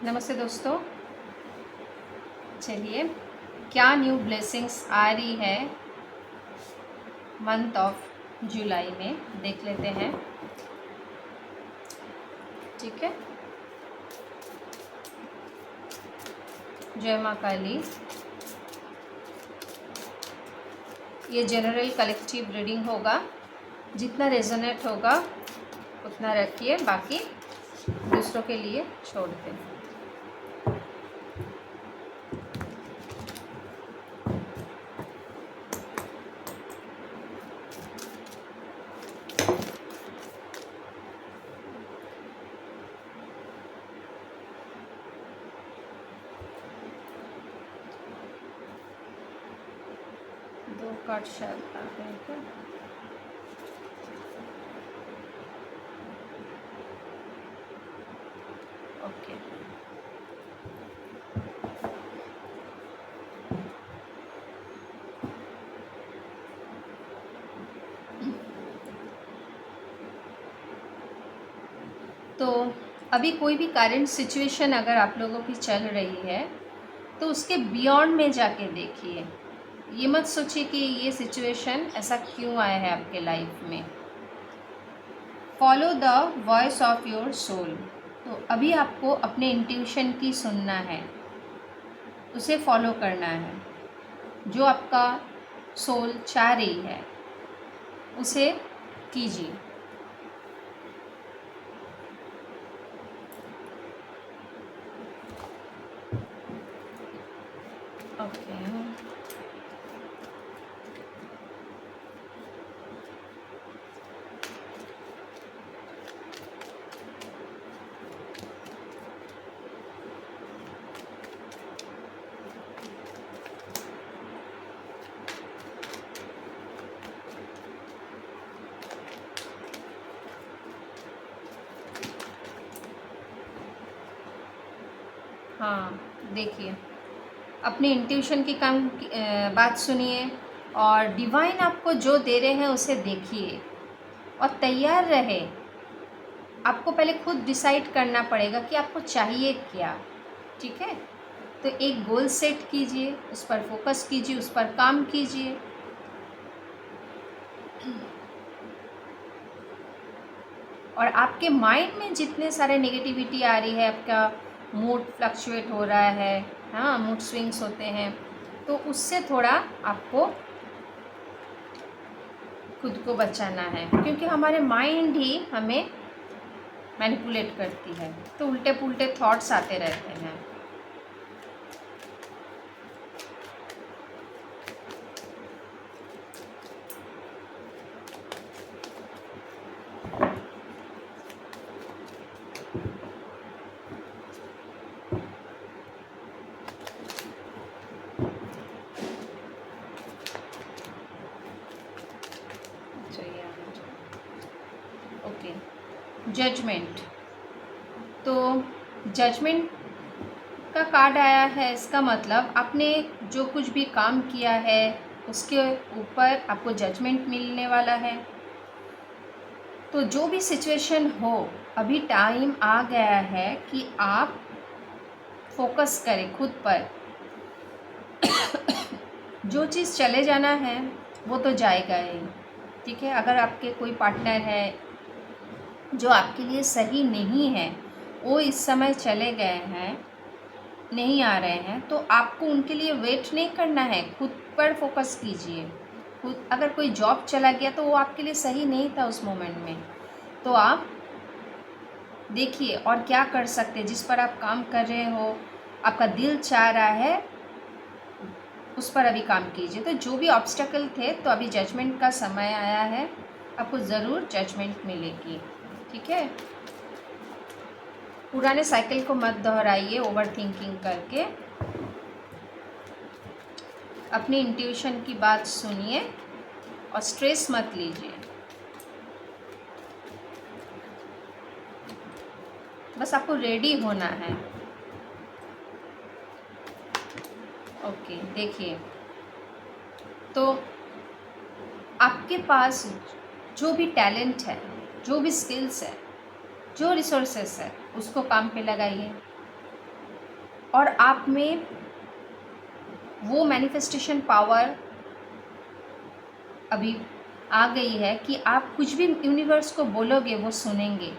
नमस्ते दोस्तों। चलिए, क्या न्यू ब्लेसिंग्स आ रही है मंथ ऑफ जुलाई में देख लेते हैं। ठीक है, जय माँ काली। ये जनरल कलेक्टिव रीडिंग होगा, जितना रेजोनेट होगा उतना रखिए, बाकी दूसरों के लिए छोड़ दें। दो कार्ड शायद आ गए क्या? ओके, तो अभी कोई भी करंट सिचुएशन अगर आप लोगों की चल रही है तो उसके बियॉन्ड में जाके देखिए। ये मत सोचिए कि ये सिचुएशन ऐसा क्यों आया है आपके लाइफ में। Follow the voice of your soul. तो अभी आपको अपने इंट्यूशन की सुनना है, उसे फॉलो करना है। जो आपका सोल चाह रही है उसे कीजिए। ओके, हाँ देखिए, अपनी इंट्यूशन की बात सुनिए और डिवाइन आपको जो दे रहे हैं उसे देखिए और तैयार रहे। आपको पहले खुद डिसाइड करना पड़ेगा कि आपको चाहिए क्या। ठीक है, तो एक गोल सेट कीजिए, उस पर फोकस कीजिए, उस पर काम कीजिए। और आपके माइंड में जितने सारे नेगेटिविटी आ रही है, आपका मूड फ्लक्चुएट हो रहा है, हाँ मूड स्विंग्स होते हैं, तो उससे थोड़ा आपको खुद को बचाना है, क्योंकि हमारे माइंड ही हमें मैनिपुलेट करती है, तो उल्टे पुल्टे थॉट्स आते रहते हैं। Okay, judgement. तो जजमेंट का कार्ड आया है, इसका मतलब आपने जो कुछ भी काम किया है उसके ऊपर आपको जजमेंट मिलने वाला है। तो जो भी सिचुएशन हो, अभी टाइम आ गया है कि आप फोकस करें खुद पर। जो चीज़ चले जाना है वो तो जाएगा ही। ठीक है, अगर आपके कोई पार्टनर है जो आपके लिए सही नहीं है, वो इस समय चले गए हैं, नहीं आ रहे हैं, तो आपको उनके लिए वेट नहीं करना है, खुद पर फोकस कीजिए। खुद, अगर कोई जॉब चला गया तो वो आपके लिए सही नहीं था उस मोमेंट में, तो आप देखिए और क्या कर सकते हैं। जिस पर आप काम कर रहे हो, आपका दिल चाह रहा है, उस पर अभी काम कीजिए। तो जो भी ऑब्स्टेकल थे, तो अभी जजमेंट का समय आया है, आपको ज़रूर जजमेंट मिलेगी। ठीक है, पुराने साइकिल को मत दोहराइए ओवर थिंकिंग करके। अपनी इंट्यूशन की बात सुनिए और स्ट्रेस मत लीजिए। बस आपको रेडी होना है। ओके, देखिए, तो आपके पास जो भी टैलेंट है, जो भी स्किल्स है, जो रिसोर्सेस है, उसको काम पे लगाइए। और आप में वो मैनिफेस्टेशन पावर अभी आ गई है कि आप कुछ भी यूनिवर्स को बोलोगे वो सुनेंगे।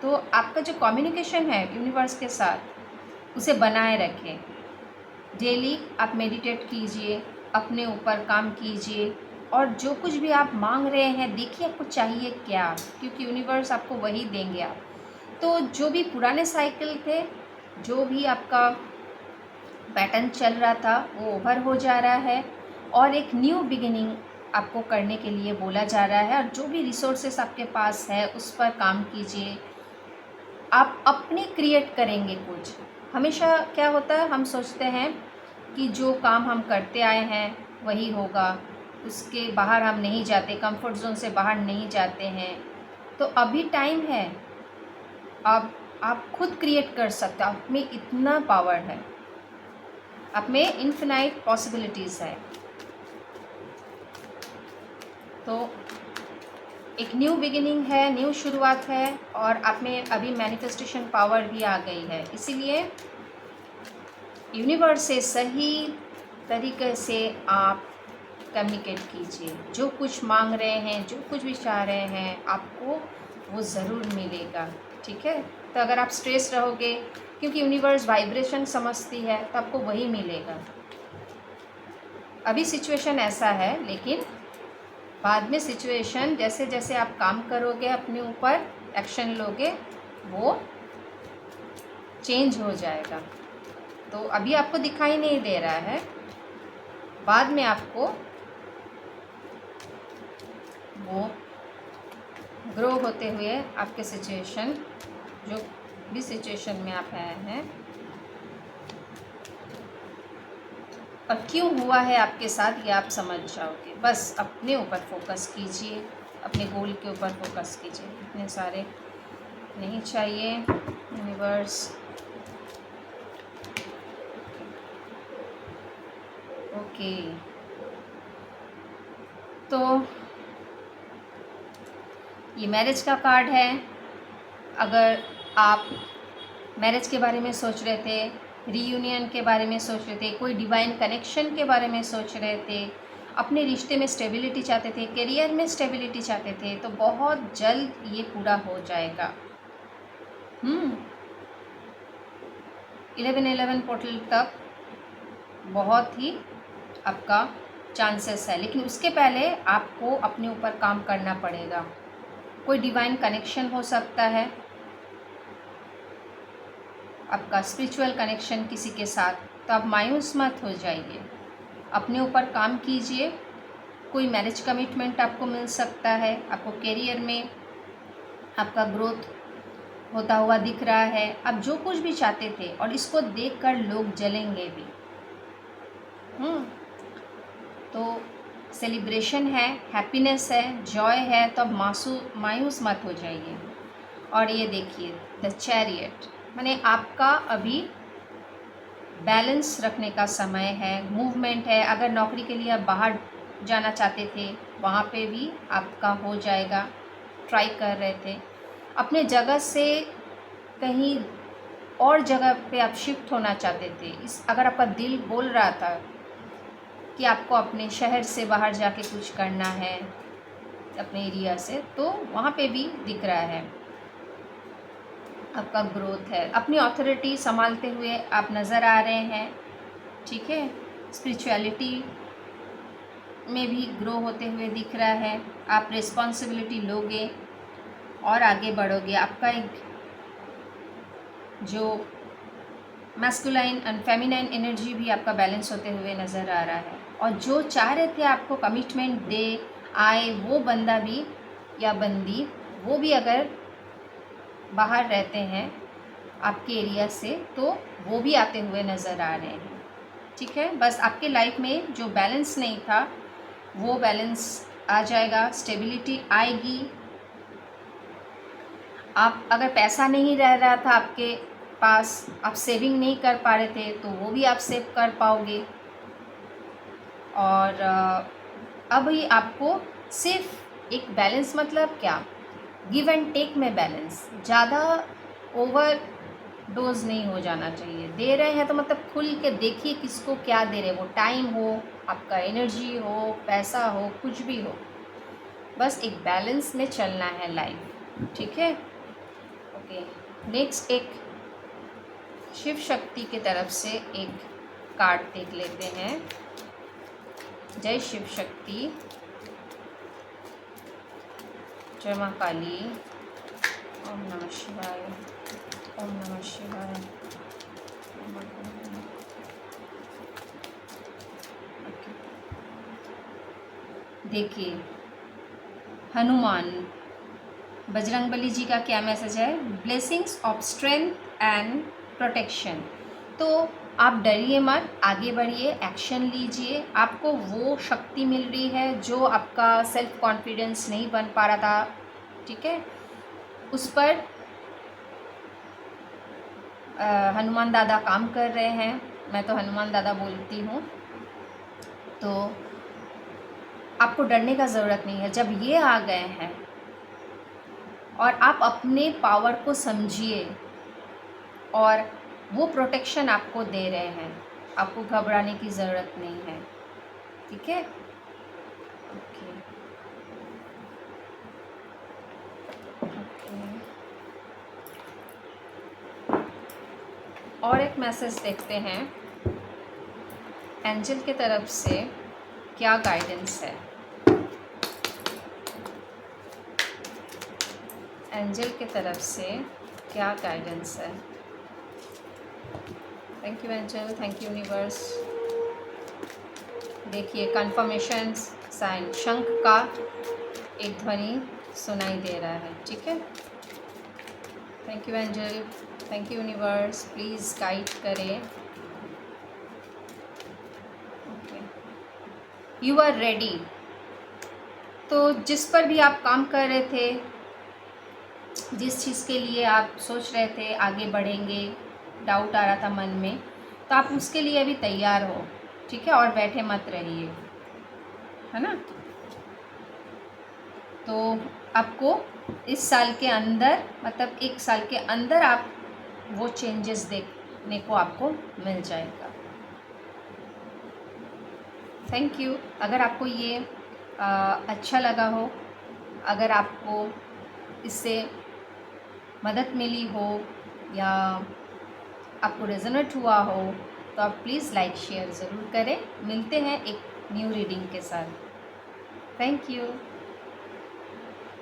तो आपका जो कम्युनिकेशन है यूनिवर्स के साथ उसे बनाए रखें। डेली आप मेडिटेट कीजिए, अपने ऊपर काम कीजिए, और जो कुछ भी आप मांग रहे हैं देखिए आपको चाहिए क्या, क्योंकि यूनिवर्स आपको वही देंगे आप। तो जो भी पुराने साइकिल थे, जो भी आपका पैटर्न चल रहा था वो ओवर हो जा रहा है, और एक न्यू बिगिनिंग आपको करने के लिए बोला जा रहा है। और जो भी रिसोर्सेस आपके पास है उस पर काम कीजिए। आप अपने क्रिएट करेंगे कुछ। हमेशा क्या होता है, हम सोचते हैं कि जो काम हम करते आए हैं वही होगा, उसके बाहर हम नहीं जाते, कंफर्ट जोन से बाहर नहीं जाते हैं। तो अभी टाइम है, आप खुद क्रिएट कर सकते हो। आप में इतना पावर है, आप में इन्फिनाइट पॉसिबिलिटीज़ है। तो एक न्यू बिगिनिंग है, न्यू शुरुआत है, और आप में अभी मैनिफेस्टेशन पावर भी आ गई है। इसीलिए यूनिवर्स से सही तरीके से आप कम्युनिकेट कीजिए। जो कुछ मांग रहे हैं, जो कुछ भी चाह रहे हैं, आपको वो ज़रूर मिलेगा। ठीक है। तो अगर आप स्ट्रेस रहोगे, क्योंकि यूनिवर्स वाइब्रेशन समझती है, तो आपको वही मिलेगा। अभी सिचुएशन ऐसा है, लेकिन बाद में सिचुएशन जैसे जैसे आप काम करोगे, अपने ऊपर एक्शन लोगे, वो चेंज हो जाएगा। तो अभी आपको दिखाई नहीं दे रहा है, बाद में आपको वो ग्रो होते हुए आपके सिचुएशन, जो भी सिचुएशन में आप आए हैं और क्यों हुआ है आपके साथ, ये आप समझ जाओगे। बस अपने ऊपर फोकस कीजिए, अपने गोल के ऊपर फोकस कीजिए। इतने सारे नहीं चाहिए यूनिवर्स। ओके, तो ये मैरिज का कार्ड है। अगर आप मैरिज के बारे में सोच रहे थे, रीयूनियन के बारे में सोच रहे थे, कोई डिवाइन कनेक्शन के बारे में सोच रहे थे, अपने रिश्ते में स्टेबिलिटी चाहते थे, करियर में स्टेबिलिटी चाहते थे, तो बहुत जल्द ये पूरा हो जाएगा। 11/11 पोर्टल तक बहुत ही आपका चांसेस है, लेकिन उसके पहले आपको अपने ऊपर काम करना पड़ेगा। कोई डिवाइन कनेक्शन हो सकता है, आपका स्पिरिचुअल कनेक्शन किसी के साथ, तो आप मायूस मत हो जाइए, अपने ऊपर काम कीजिए। कोई मैरिज कमिटमेंट आपको मिल सकता है, आपको करियर में आपका ग्रोथ होता हुआ दिख रहा है। आप जो कुछ भी चाहते थे, और इसको देखकर लोग जलेंगे भी। तो सेलिब्रेशन है, हैप्पीनेस है, जॉय है, तो अब मायूस मत हो जाइए। और ये देखिए द चैरियट, माने आपका अभी बैलेंस रखने का समय है, मूवमेंट है। अगर नौकरी के लिए आप बाहर जाना चाहते थे, वहाँ पे भी आपका हो जाएगा। ट्राई कर रहे थे, अपने जगह से कहीं और जगह पे आप शिफ्ट होना चाहते थे, अगर आपका दिल बोल रहा था कि आपको अपने शहर से बाहर जाके कुछ करना है, अपने एरिया से, तो वहाँ पे भी दिख रहा है आपका ग्रोथ है। अपनी अथॉरिटी संभालते हुए आप नज़र आ रहे हैं। ठीक है। स्पिरिचुअलिटी में भी ग्रो होते हुए दिख रहा है। आप रिस्पॉन्सिबिलिटी लोगे और आगे बढ़ोगे। आपका एक जो मैस्कुलाइन एंड फेमिनाइन एनर्जी भी आपका बैलेंस होते हुए नज़र आ रहा है। और जो चाह रहे थे आपको कमिटमेंट दे आए, वो बंदा भी या बंदी, वो भी अगर बाहर रहते हैं आपके एरिया से, तो वो भी आते हुए नज़र आ रहे हैं। ठीक है। बस आपके लाइफ में जो बैलेंस नहीं था, वो बैलेंस आ जाएगा, स्टेबिलिटी आएगी। आप अगर पैसा नहीं रह रहा था आपके पास, आप सेविंग नहीं कर पा रहे थे, तो वो भी आप सेव कर पाओगे। और अभी आपको सिर्फ एक बैलेंस, मतलब क्या, गिव एंड टेक में बैलेंस, ज़्यादा ओवर डोज नहीं हो जाना चाहिए। दे रहे हैं तो मतलब खुल के देखिए किसको क्या दे रहे हैं, वो टाइम हो, आपका एनर्जी हो, पैसा हो, कुछ भी हो, बस एक बैलेंस में चलना है लाइफ, ठीक है। ओके, नेक्स्ट एक शिव शक्ति की तरफ से एक कार्ड देख लेते हैं। जय शिव शक्ति, जय माँ काली, ओम नमः शिवाय, ओम नमः शिवाय। देखिए हनुमान बजरंगबली जी का क्या मैसेज है, blessings of strength and protection. तो आप डरिए मत, आगे बढ़िए, एक्शन लीजिए, आपको वो शक्ति मिल रही है जो आपका सेल्फ कॉन्फिडेंस नहीं बन पा रहा था, ठीक है, उस पर हनुमान दादा काम कर रहे हैं। मैं तो हनुमान दादा बोलती हूँ। तो आपको डरने का ज़रूरत नहीं है। जब ये आ गए हैं और आप अपने पावर को समझिए और वो प्रोटेक्शन आपको दे रहे हैं, आपको घबराने की ज़रूरत नहीं है, ठीक है। ओके ओके, और एक मैसेज देखते हैं एंजल की तरफ से क्या गाइडेंस है। एंजल की तरफ से क्या गाइडेंस है। Thank you angel, thank you universe. देखिए कंफर्मेशन साइन, शंख का एक ध्वनि सुनाई दे रहा है, ठीक है। Thank you angel, thank you universe, please guide करें। Okay, you are ready. तो जिस पर भी आप काम कर रहे थे, जिस चीज़ के लिए आप सोच रहे थे आगे बढ़ेंगे, डाउट आ रहा था मन में, तो आप उसके लिए अभी तैयार हो, ठीक है, और बैठे मत रहिए, है ना। तो आपको इस साल के अंदर, मतलब 1 साल के अंदर आप वो चेंजेस देखने को आपको मिल जाएगा। Thank you. अगर आपको ये अच्छा लगा हो, अगर आपको इससे मदद मिली हो या आपको रेजोनेट हुआ हो, तो आप प्लीज़ लाइक शेयर ज़रूर करें। मिलते हैं एक न्यू रीडिंग के साथ। Thank you.